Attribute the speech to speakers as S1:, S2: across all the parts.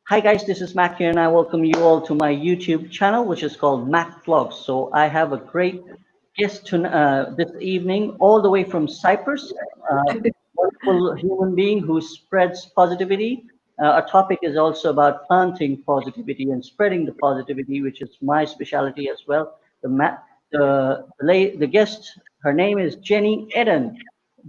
S1: Hi guys, this is Mac here and I welcome you all to my YouTube channel which is called Mac Vlogs. So I have a great guest this evening all the way from Cyprus, wonderful human being who spreads positivity. Our topic is also about planting positivity and spreading the positivity, which is my specialty as well. The guest, her name is Jenni Eden.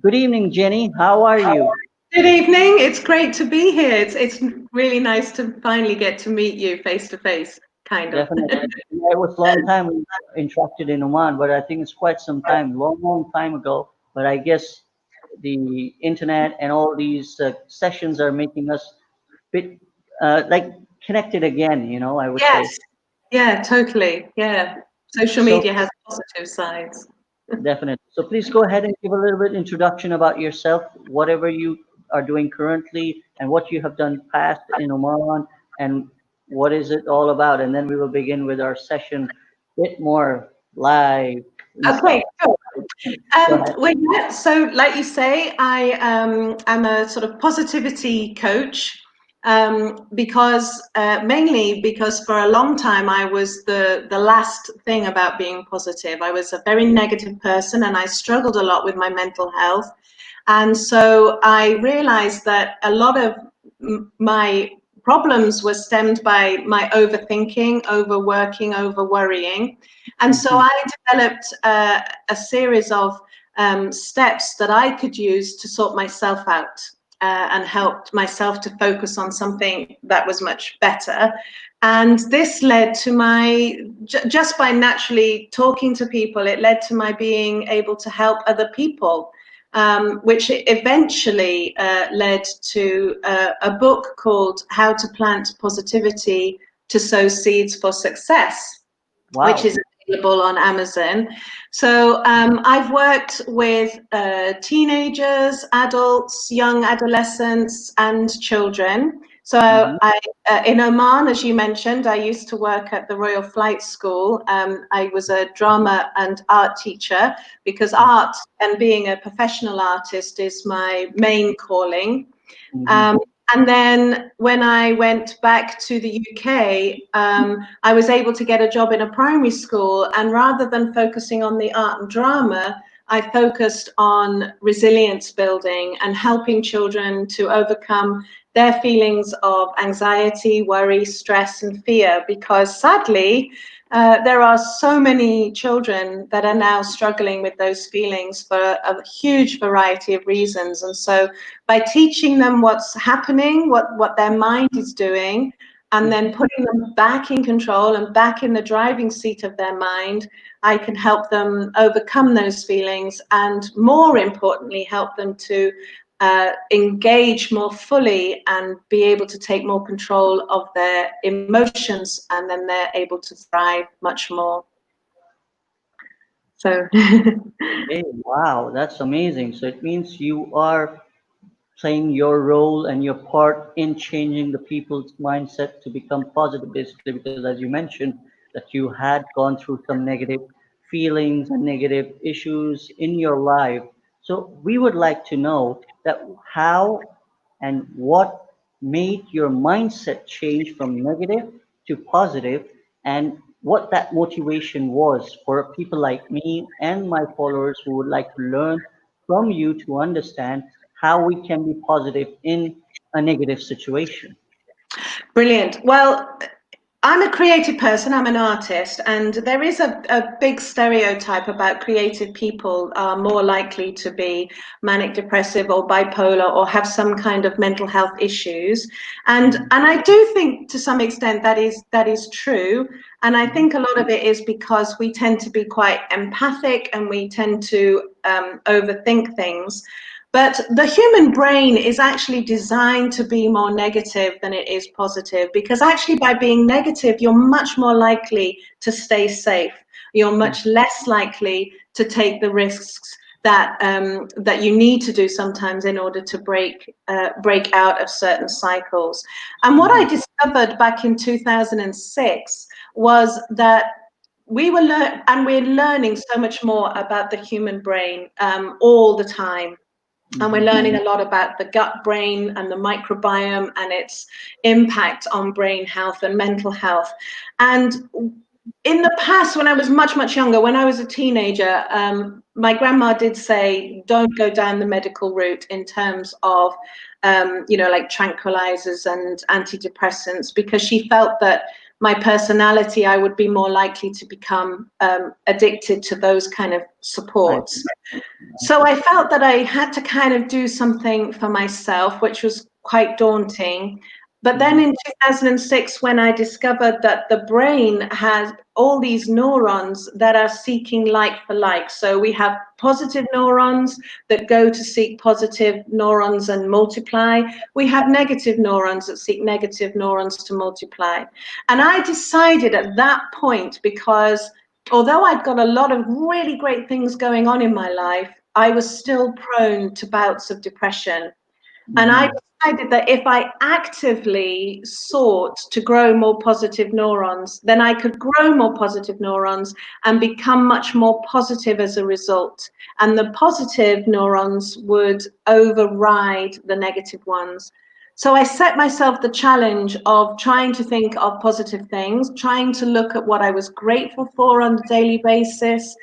S1: Good evening, Jenny. How are you?
S2: Good evening. It's great to be here. It's really nice to finally get to meet you face to face, kind of.
S1: Definitely. Yeah, it was a long time we interacted in Oman, but I think it's quite some time, long time ago. But I guess the internet and all these sessions are making us bit like connected again, I would say.
S2: Yes. Yeah, totally. Yeah. Social
S1: So
S2: media has positive sides.
S1: definitely. So please go ahead and give a little bit introduction about yourself, whatever you are doing currently and what you have done past in Oman and what is it all about. And then we will begin with our session bit more live and stuff.
S2: Okay, cool.
S1: Go ahead.
S2: Well, yeah, so like you say, I am a sort of positivity coach because mainly because for a long time I was the last thing about being positive. I was a very negative person and I struggled a lot with my mental health. And so I realized that a lot of my problems were stemmed by my overthinking, overworking, over worrying. And so
S1: Mhm.
S2: I developed a series of steps that I could use to sort myself out and helped myself to focus on something that was much better. And this led to just by naturally talking to people, it led to my being able to help other people, which eventually led to a book called How to Plant Positivity to Sow Seeds for Success, which
S1: Wow.
S2: is available on Amazon. So I've worked with teenagers, adults, young adolescents, and children. So
S1: Hmm.
S2: in Oman, as you mentioned, I used to work at the Royal Flight School. I was a drama and art teacher because art and being a professional artist is my main calling.
S1: Hmm.
S2: Um, and then when I went back to the UK, I was able to get a job in a primary school. And rather than focusing on the art and drama, I focused on resilience building and helping children to overcome their feelings of anxiety, worry, stress, and fear. Because sadly, there are so many children that are now struggling with those feelings for a huge variety of reasons. And so by teaching them what's happening, what their mind is doing, and then putting them back in control and back in the driving seat of their mind, I can help them overcome those feelings and, more importantly, help them to engage more fully and be able to take more control of their emotions, and then they're able to thrive much more. So
S1: Hey, wow, that's amazing. So it means you are playing your role and your part in changing the people's mindset to become positive, basically, because as you mentioned, that you had gone through some negative feelings and negative issues in your life. So we would like to know that how and what made your mindset change from negative to positive and what that motivation was for people like me and my followers who would like to learn from you to understand how we can be positive in a negative situation.
S2: brilliant. Well, I'm a creative person, I'm an artist, and there is a big stereotype about creative people are more likely to be manic depressive or bipolar or have some kind of mental health issues. And I do think to some extent that is true. And I
S1: Mhm.
S2: think a lot of it is because we tend to be quite empathic and we tend to overthink things. But the human brain is actually designed to be more negative than it is positive, because actually by being negative, you're much more likely to stay safe. You're much less likely to take the risks that you need to do sometimes in order to break out of certain cycles. And what I
S1: Mhm.
S2: discovered back in 2006 was that we're learning so much more about the human brain all the time. And we're
S1: Hmm.
S2: learning a lot about the gut brain and the microbiome and its impact on brain health and mental health. And in the past, when I was much, much younger, when I was a teenager, my grandma did say, don't go down the medical route in terms of, like tranquilizers and antidepressants, because she felt that my personality, I would be more likely to become addicted to those kind of
S1: I
S2: supports.
S1: see. I
S2: So
S1: see.
S2: I felt that I had to kind of do something for myself, which was quite daunting. But then
S1: Hmm.
S2: in 2006, when I discovered that the brain has all these neurons that are seeking like for like. So we have positive neurons that go to seek positive neurons and multiply. We have negative neurons that seek negative neurons to multiply. And I decided at that point, because although I'd got a lot of really great things going on in my life, I was still prone to bouts of depression. And I
S1: Hmm.
S2: decided that if I actively sought to grow more positive neurons, then I could grow more positive neurons and become much more positive as a result. And the positive neurons would override the negative ones. So I set myself the challenge of trying to think of positive things, trying to look at what I was grateful for on a daily basis,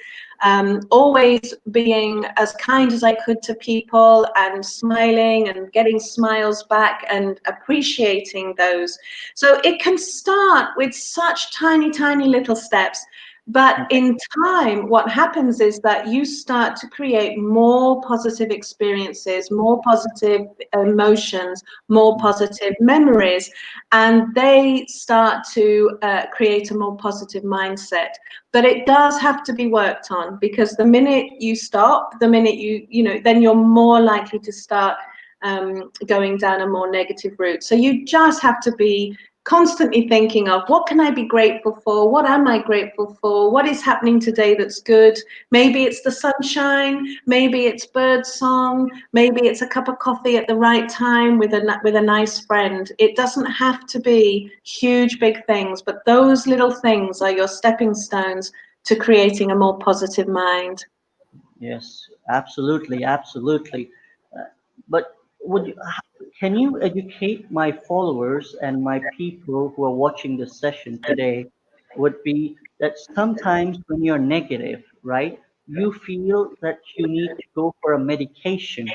S2: always being as kind as I could to people and smiling and getting smiles back and appreciating those. So it can start with such tiny, tiny little steps. But
S1: Okay.
S2: in time, what happens is that you start to create more positive experiences, more positive emotions, more positive memories, and they start to create a more positive mindset. But it does have to be worked on, because the minute you stop, the minute then you're more likely to start going down a more negative route. So you just have to be constantly thinking of, what can I be grateful for? What am I grateful for? What is happening today that's good? Maybe it's the sunshine, maybe it's bird song, maybe it's a cup of coffee at the right time with a nice friend. It doesn't have to be huge, big things, but those little things are your stepping stones to creating a more positive mind.
S1: Yes, absolutely, absolutely. Uh, but would you, can you educate my followers and my people who are watching this session today? Would be that sometimes when you're negative, right, you feel that you need to go for a medication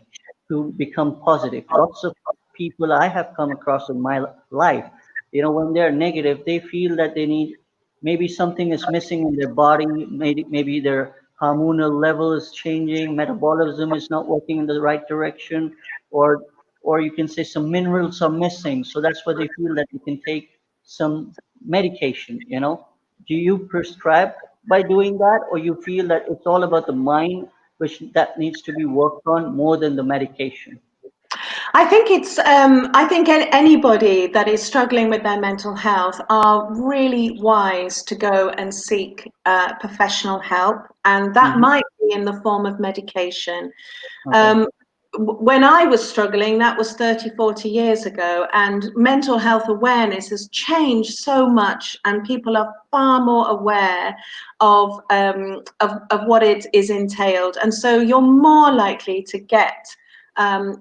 S1: to become positive. Lots of people I have come across in my life, when they're negative, they feel that they need maybe something is missing in their body, maybe their hormonal level is changing, metabolism is not working in the right direction, or or you can say some minerals are missing. So that's why they feel that you can take some medication. Do you prescribe by doing that, or you feel that it's all about the mind, which that needs to be worked on more than the medication?
S2: I think anybody that is struggling with their mental health are really wise to go and seek professional help, and that
S1: Hmm.
S2: might be in the form of medication.
S1: Okay.
S2: Um, when I was struggling, that was 30, 40 years ago, and mental health awareness has changed so much, and people are far more aware of what it is entailed. And so you're more likely to get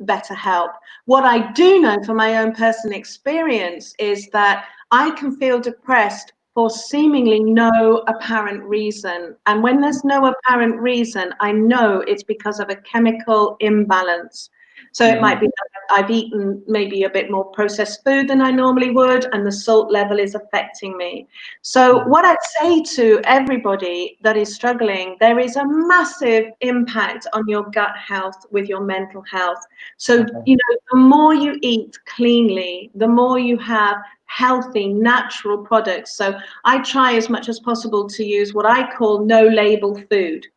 S2: better help. What I do know from my own personal experience is that I can feel depressed for seemingly no apparent reason. And when there's no apparent reason, I know it's because of a chemical imbalance. So it might
S1: Hmm.
S2: be that I've eaten maybe a bit more processed food than I normally would, and the salt level is affecting me. So
S1: Hmm.
S2: what I'd say to everybody that is struggling, there is a massive impact on your gut health with your mental health. So,
S1: Okay.
S2: the more you eat cleanly, the more you have healthy, natural products. So I try as much as possible to use what I call no label food.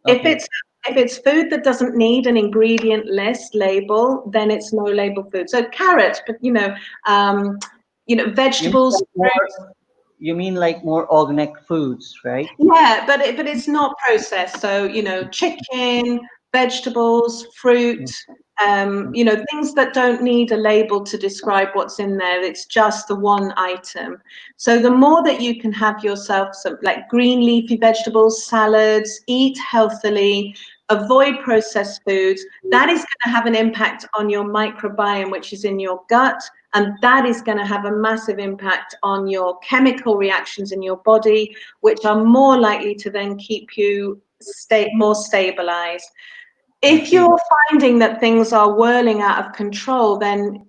S2: If
S1: Okay.
S2: it's if it's food that doesn't need an ingredient list label, then it's no label food. So carrots, but um,
S1: You mean
S2: vegetables,
S1: like more? You mean like more organic foods, right?
S2: yeah, but it's not processed. So, chicken, vegetables, fruit, things that don't need a label to describe what's in there. It's just the one item. So the more that you can have yourself some like green leafy vegetables, salads, eat healthily, avoid processed foods. That is going to have an impact on your microbiome, which is in your gut, and that is going to have a massive impact on your chemical reactions in your body, which are more likely to then keep you more stabilized.
S1: I
S2: If
S1: see.
S2: you're finding that things are whirling out of control, then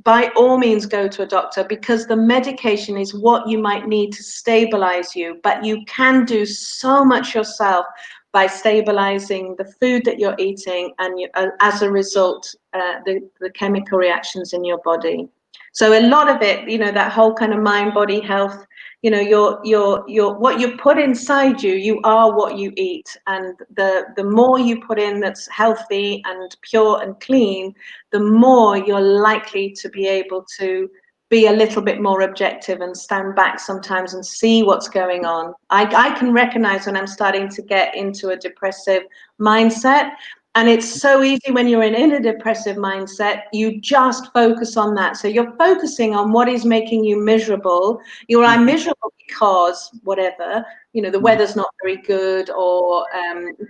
S2: by all means go to a doctor, because the medication is what you might need to stabilize you. But you can do so much yourself by stabilizing the food that you're eating, and as a result, the chemical reactions in your body. So a lot of it, that whole kind of mind body health, your what you put inside you, you are what you eat. And the more you put in that's healthy and pure and clean, the more you're likely to be able to be a little bit more objective and stand back sometimes and see what's going on. I can recognize when I'm starting to get into a depressive mindset. And it's so easy when you're in a depressive mindset, you just focus on that. So you're focusing on what is making you miserable. I'm
S1: Mhm,
S2: miserable because whatever, the
S1: mhm.
S2: weather's not very good, or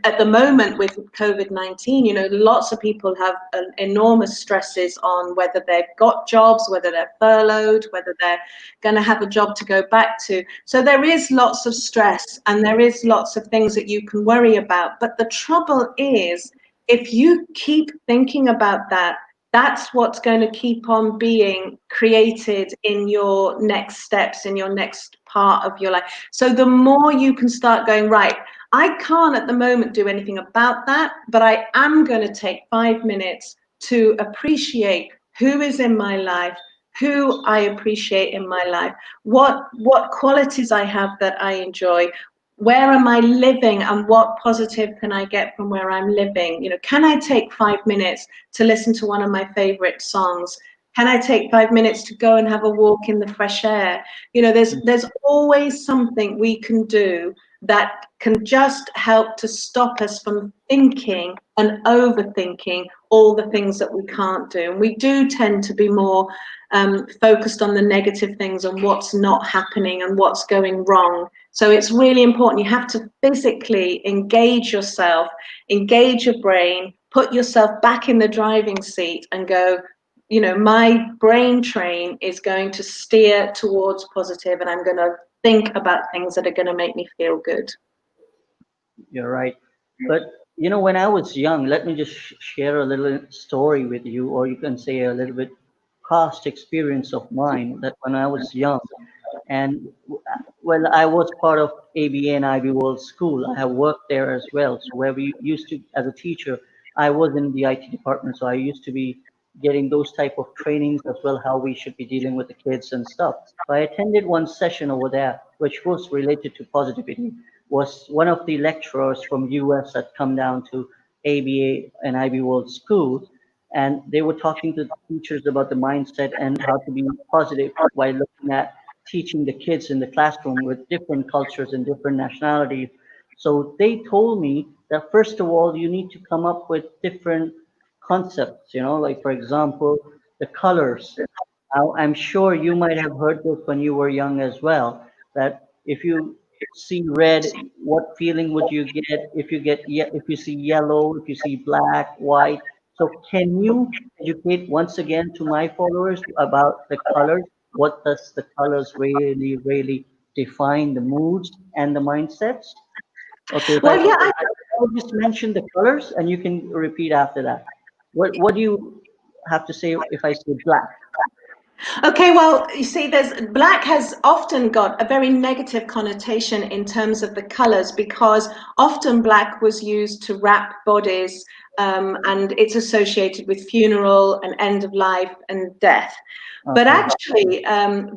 S2: at the moment with COVID-19, lots of people have enormous stresses on whether they've got jobs, whether they're furloughed, whether they're going to have a job to go back to. So there is lots of stress and there is lots of things that you can worry about. But the trouble is, if you keep thinking about that, that's what's going to keep on being created in your next steps, in your next part of your life. So the more you can start going, right, I can't at the moment do anything about that, but I am going to take 5 minutes to appreciate who is in my life, who I appreciate in my life, what qualities I have that I enjoy, where am I living, and what positive can I get from where I'm living? Can I take 5 minutes to listen to one of my favorite songs? Can I take 5 minutes to go and have a walk in the fresh air? There's always something we can do that can just help to stop us from thinking and overthinking all the things that we can't do. And we do tend to be more focused on the negative things and what's not happening and what's going wrong. So it's really important. You have to physically engage yourself, engage your brain, put yourself back in the driving seat and go, my brain train is going to steer towards positive, and I'm going to think about things that are going to make me feel good.
S1: You're right. But when I was young, let me just share a little story with you, or you can say a little bit past experience of mine that when I was young, and well, I was part of ABA and IB World School. I have worked there as well. So where we used to, as a teacher, I was in the IT department, so I used to be getting those type of trainings as well, how we should be dealing with the kids and stuff. So I attended one session over there, which was related to positivity. Was one of the lecturers from US that come down to ABA and IB World School, and they were talking to teachers about the mindset and how to be positive while looking at teaching the kids in the classroom with different cultures and different nationalities. So they told me that first of all, you need to come up with different concepts, like for example, the colors. Now, I'm sure you might have heard this when you were young as well, that if you see red, what feeling would you get if if you see yellow, if you see black, white? So can you educate once again to my followers about the colors? What does the colors really, really define the moods and the mindsets? Okay, if I,
S2: Well, yeah,
S1: I will just mention the colors and you can repeat after that. What do you have to say if I say black?
S2: okay, well, you see, black has often got a very negative connotation in terms of the colors, because often black was used to wrap bodies, and it's associated with funeral and end of life and death. But
S1: Okay,
S2: actually,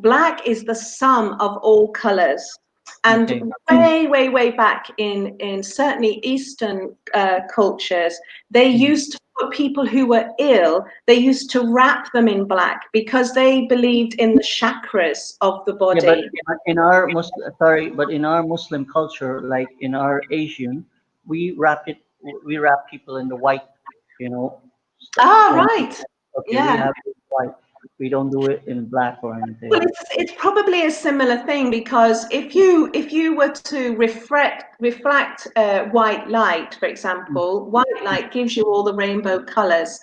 S2: black is the sum of all colors. And
S1: okay.
S2: way, way, way back in certainly Eastern cultures, they
S1: Mhm.
S2: used to put people who were ill, they used to wrap them in black because they believed in the chakras of the
S1: Yeah,
S2: body.
S1: but in our sorry, but in our Muslim culture, like in our Asian, we wrap people in the white, you know, stuff.
S2: Ah,
S1: And
S2: right.
S1: okay, we
S2: Yeah.
S1: have it white. We don't do it in black or
S2: Well,
S1: anything.
S2: it's probably a similar thing, because if you were to reflect white light, for
S1: Mm.
S2: example, white light gives you all the rainbow colors,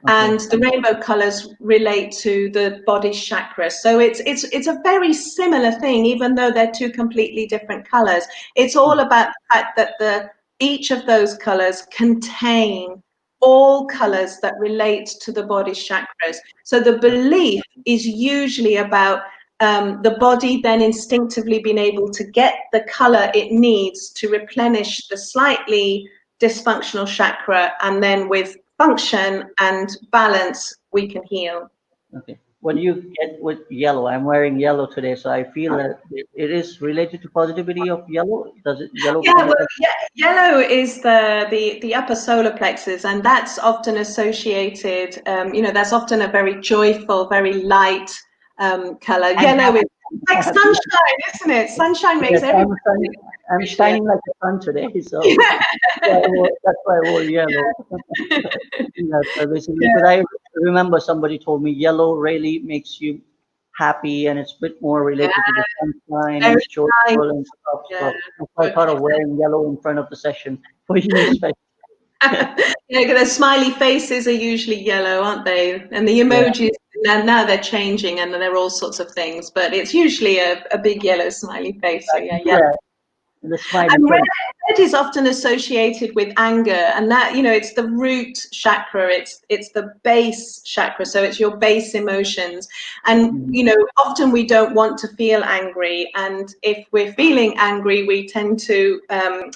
S1: Okay.
S2: and the rainbow colors relate to the body's chakras. So it's a very similar thing, even though they're two completely different colors. It's
S1: Mm.
S2: all about the fact that the each of those colors contain all colors that relate to the body's chakras. So the belief is usually about the body then instinctively being able to get the color it needs to replenish the slightly dysfunctional chakra, and then with function and balance, we can heal.
S1: Okay. What do you get with yellow? I'm wearing yellow today, so I feel that it is related to positivity of yellow. Does it yellow
S2: Yeah,
S1: kind
S2: well,
S1: of like?
S2: yellow is the upper solar plexus, and that's often associated. That's often a very joyful, very light color.
S1: I'm
S2: Yellow is
S1: happy.
S2: like
S1: I'm happy.
S2: sunshine, isn't it? Sunshine
S1: Yes,
S2: makes everybody
S1: I'm
S2: appreciate.
S1: shining like the sun today, so that's why I wore yellow. Yeah, so basically, because
S2: Yeah,
S1: I remember somebody told me yellow really makes you happy and it's a bit more
S2: yeah,
S1: related to the sunshine and
S2: very
S1: it's
S2: nice.
S1: joyful and stuff.
S2: Yeah,
S1: So that's why I thought of
S2: okay.
S1: wearing yellow in front of the session for you, especially.
S2: The smiley faces are usually yellow, aren't they? And the
S1: Yeah,
S2: emojis, now they're changing, and they're all sorts of things, but it's usually a big yellow smiley face. So yeah, yellow.
S1: yeah, the smiley
S2: And
S1: face.
S2: red is often associated with anger, and that, it's the root chakra. It's the base chakra, so it's your base emotions. And
S1: Mhm.
S2: often we don't want to feel angry, and if we're feeling angry, we tend to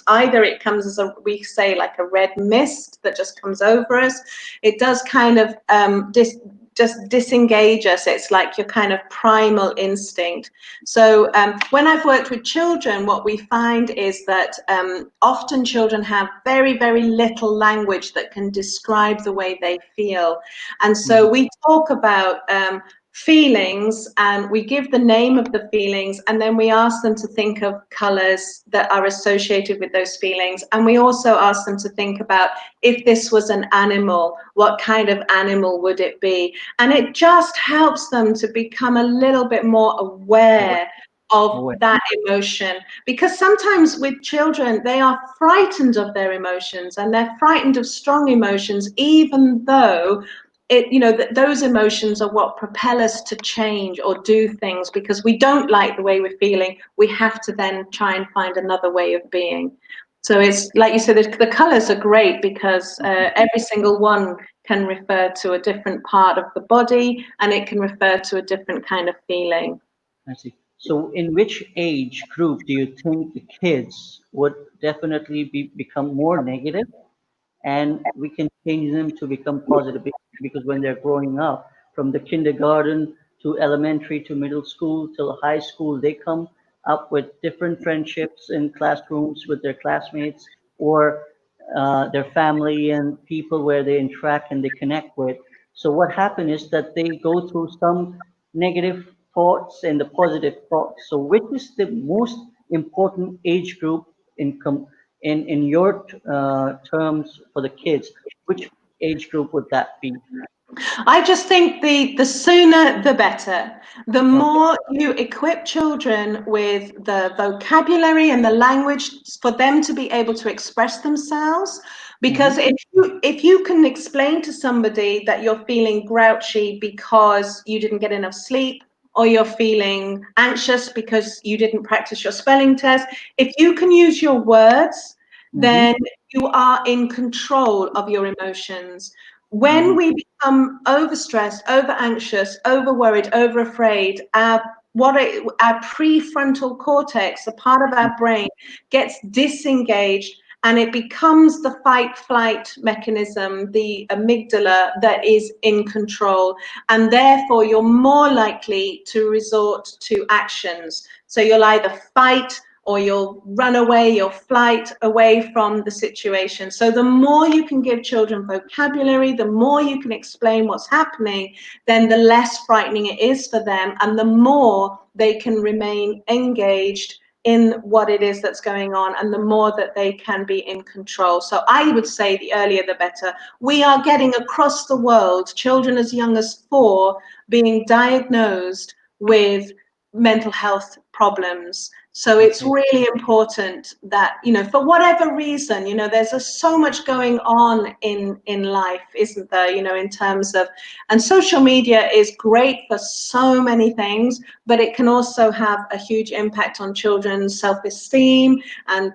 S2: either it comes as we say, like a red mist that just comes over us. It does kind of just disengage us. It's like your kind of primal instinct. So when I've worked with children, what we find is that often children have very, very little language that can describe the way they feel. And
S1: Mhm.
S2: so we talk about feelings, and we give the name of the feelings, and then we ask them to think of colors that are associated with those feelings. And we also ask them to think about, if this was an animal, what kind of animal would it be? And it just helps them to become a little bit more
S1: Aware,
S2: aware of
S1: aware.
S2: that emotion, because sometimes with children, they are frightened of their emotions, and they're frightened of strong emotions, even though those emotions are what propel us to change or do things. Because we don't like the way we're feeling, we have to then try and find another way of being. So it's like you said, the colors are great, because every single one can refer to a different part of the body, and it can refer to a different kind of feeling.
S1: I see. So, in which age group do you think the kids would definitely become more negative and we can change them to become positive because when they're growing up from the kindergarten to elementary to middle school till high school they come up with different friendships in classrooms with their classmates or their family and people where they interact and they connect with. So what happens is that they go through some negative thoughts and the positive thoughts. So which is the most important age group in in your terms for the kids? Which age group would that be?
S2: I just think the sooner the better. The
S1: Okay.
S2: more you equip children with the vocabulary and the language for them to be able to express themselves.
S1: Mm-hmm.
S2: Because if you can explain to somebody that you're feeling grouchy because you didn't get enough sleep, or you're feeling anxious because you didn't practice your spelling test, if you can use your words,
S1: Mm-hmm.
S2: then you are in control of your emotions. When
S1: Mm-hmm.
S2: we become overstressed, over anxious, over worried, over afraid, our prefrontal cortex, a part of our brain, gets disengaged, and it becomes the fight flight mechanism, the amygdala, that is in control. And therefore you're more likely to resort to actions. So you'll either fight, or you'll run away, you'll flight away from the situation. So the more you can give children vocabulary, the more you can explain what's happening, then the less frightening it is for them, and the more they can remain engaged in what it is that's going on, and the more that they can be in control. So I would say the earlier the better. We are getting across the world children as young as 4 being diagnosed with mental health problems. So it's
S1: Okay.
S2: really important that, for whatever reason, there's so much going on in life, isn't there, in terms of, and social media is great for so many things, but it can also have a huge impact on children's self-esteem, and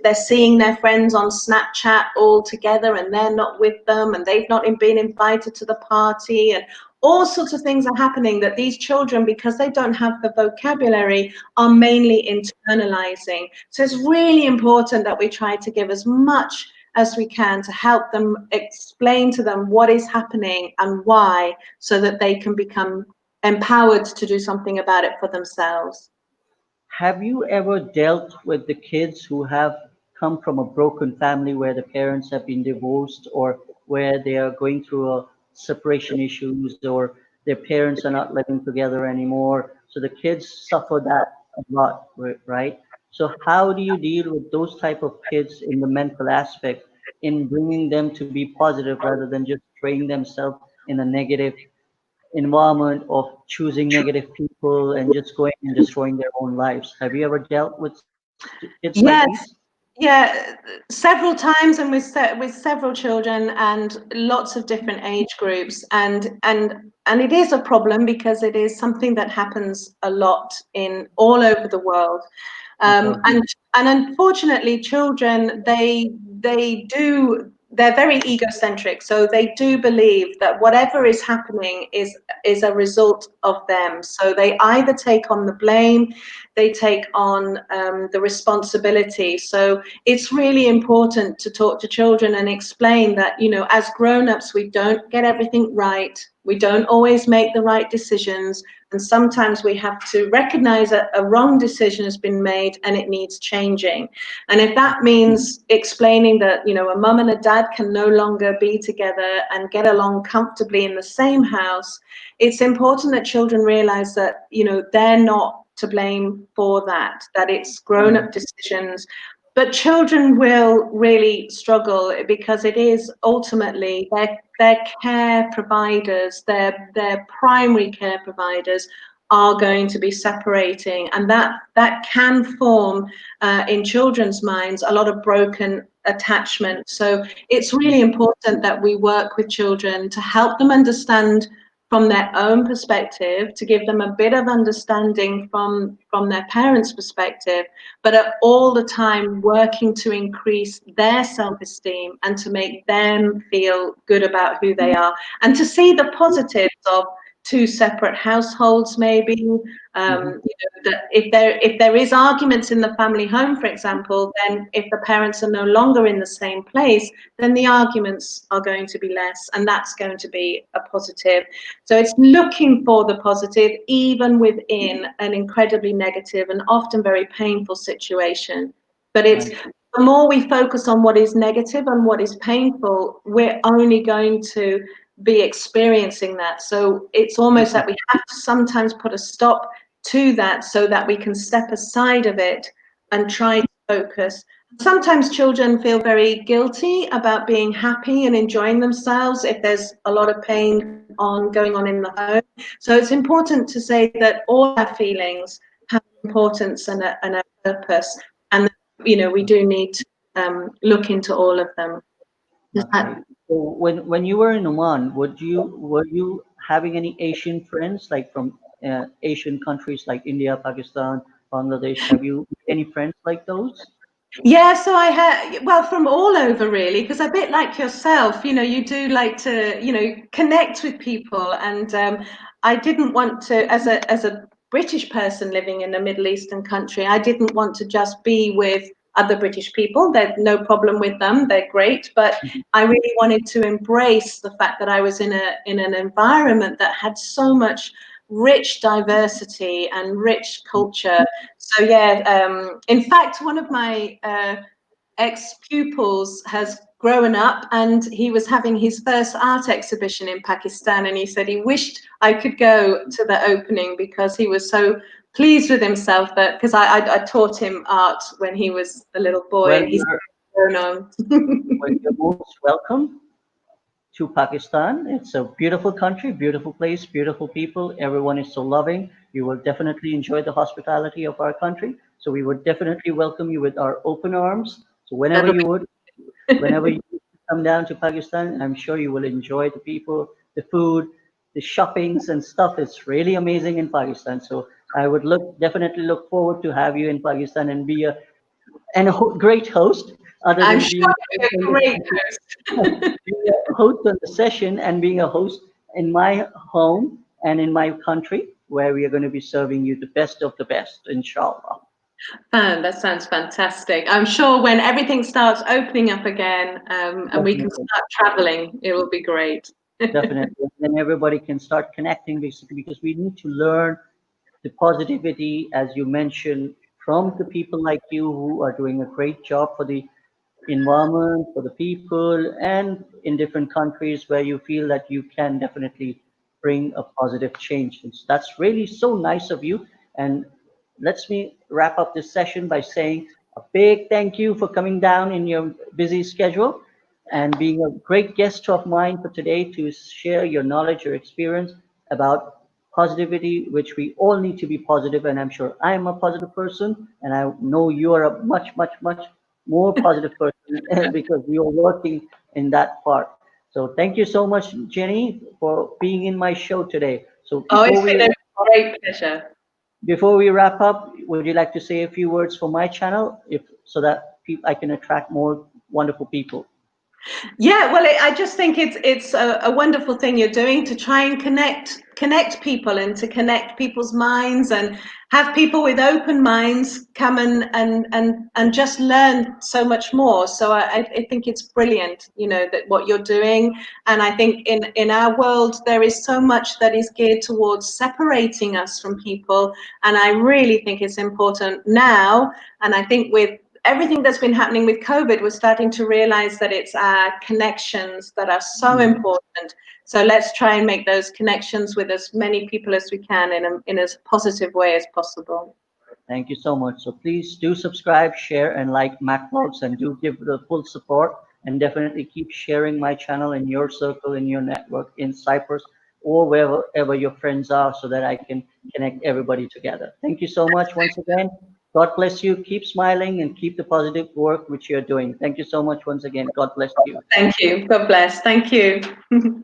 S2: they're seeing their friends on Snapchat all together and they're not with them, and they've not been invited to the party, and all sorts of things are happening that these children, because they don't have the vocabulary, are mainly internalizing. So it's really important that we try to give as much as we can to help them, explain to them what is happening and why, so that they can become empowered to do something about it for themselves.
S1: Have you ever dealt with the kids who have come from a broken family where the parents have been divorced, or where they are going through a separation issues, or their parents are not living together anymore? So the kids suffer that a lot, right? So how do you deal with those type of kids in the mental aspect, in bringing them to be positive rather than just training themselves in a negative environment of choosing negative people and just going and destroying their own lives? Have you ever dealt with kids like these?
S2: Yes, yeah, several times, and with several children and lots of different age groups, and it is a problem because it is something that happens a lot in all over the world.
S1: Okay.
S2: And unfortunately, children, they're very egocentric, so they do believe that whatever is happening is a result of them. So they either take on the blame, they take on the responsibility. So it's really important to talk to children and explain that, as grown-ups, we don't get everything right. We don't always make the right decisions. And sometimes we have to recognize that a wrong decision has been made and it needs changing. And if that means explaining that, a mum and a dad can no longer be together and get along comfortably in the same house, it's important that children realize that, they're not to blame for that, that it's grown-up decisions. But children will really struggle because it is ultimately their care providers, their primary care providers are going to be separating, and that can form in children's minds a lot of broken attachment. So it's really important that we work with children to help them understand from their own perspective, to give them a bit of understanding from their parents' perspective, but at all the time working to increase their self-esteem and to make them feel good about who they are, and to see the positives of two separate households, maybe.
S1: Mhm.
S2: That if there is arguments in the family home, for example, then if the parents are no longer in the same place, then the arguments are going to be less, and that's going to be a positive. So it's looking for the positive, even within an incredibly negative and often very painful situation. But it's
S1: Right.
S2: the more we focus on what is negative and what is painful, we're only going to be experiencing that. So it's almost
S1: Mhm.
S2: that we have to sometimes put a stop to that so that we can step aside of it and try to focus. Sometimes children feel very guilty about being happy and enjoying themselves if there's a lot of pain going on in the home. So it's important to say that all our feelings have importance and a purpose, and we do need to look into all of them. Does that?
S1: Okay. So when you were in Oman, were you having any Asian friends, like from Asian countries like India, Pakistan, Bangladesh? Have you any friends like those?
S2: Yeah, so I had, well, from all over really, because a bit like yourself, you do like to, connect with people. And I didn't want to, as a British person living in a Middle Eastern country, I didn't want to just be with other British people. There's no problem with them, they're great. But
S1: Mhm.
S2: I really wanted to embrace the fact that I was in an environment that had so much rich diversity and rich culture. So yeah, in fact, one of my ex-pupils has grown up, and he was having his first art exhibition in Pakistan, and he said he wished I could go to the opening because he was so pleased with himself, that because I taught him art when he was a little boy,
S1: Well,
S2: and he's grown on.
S1: you're most welcome. to Pakistan. It's a beautiful country, beautiful place, beautiful people. Everyone is so loving. You will definitely enjoy the hospitality of our country. So we would definitely welcome you with our open arms. So
S2: That'll
S1: whenever
S2: be
S1: you come down to Pakistan, I'm sure you will enjoy the people, the food, the shoppings and stuff. It's really amazing in Pakistan. So I would definitely look forward to have you in Pakistan and be great host, other
S2: I'm
S1: than
S2: sure
S1: being
S2: you'll be a great host.
S1: being a host on the session and being a host in my home and in my country, where we are going to be serving you the best of the best, inshallah.
S2: That sounds fantastic. I'm sure when everything starts opening up again, and we can
S1: Definitely,
S2: start traveling, it will be great.
S1: definitely. Then everybody can start connecting basically because we need to learn the positivity, as you mentioned, from the people like you who are doing a great job for the environment, for the people, and in different countries where you feel that you can definitely bring a positive change. And that's really so nice of you. And let's me wrap up this session by saying a big thank you for coming down in your busy schedule and being a great guest of mine for today to share your knowledge, your experience about positivity, which we all need to be positive. And I'm sure I am a positive person, and I know you are a much, much, much more positive person because we are working in that part. So thank you so much, Jenny, for being in my show today. So
S2: Oh, it's been a great pleasure.
S1: before we wrap up, would you like to say a few words for my channel, if so that I can attract more wonderful people?
S2: Yeah, well, I just think it's a wonderful thing you're doing to try and connect people and to connect people's minds and have people with open minds come and just learn so much more. So I think it's brilliant, that what you're doing. And I think in our world there is so much that is geared towards separating us from people, and I really think it's important now. And I think with everything that's been happening with COVID, we're starting to realize that it's our connections that are so important. So let's try and make those connections with as many people as we can in as positive way as possible.
S1: Thank you so much. So please do subscribe, share, and like MacVlogs, and do give the full support. And definitely keep sharing my channel in your circle, in your network, in Cyprus, or wherever your friends are, so that I can connect everybody together. Thank you so much once again. God bless you. Keep smiling and keep the positive work which you're doing. Thank you so much once again. God bless you.
S2: Thank you. God bless. Thank you.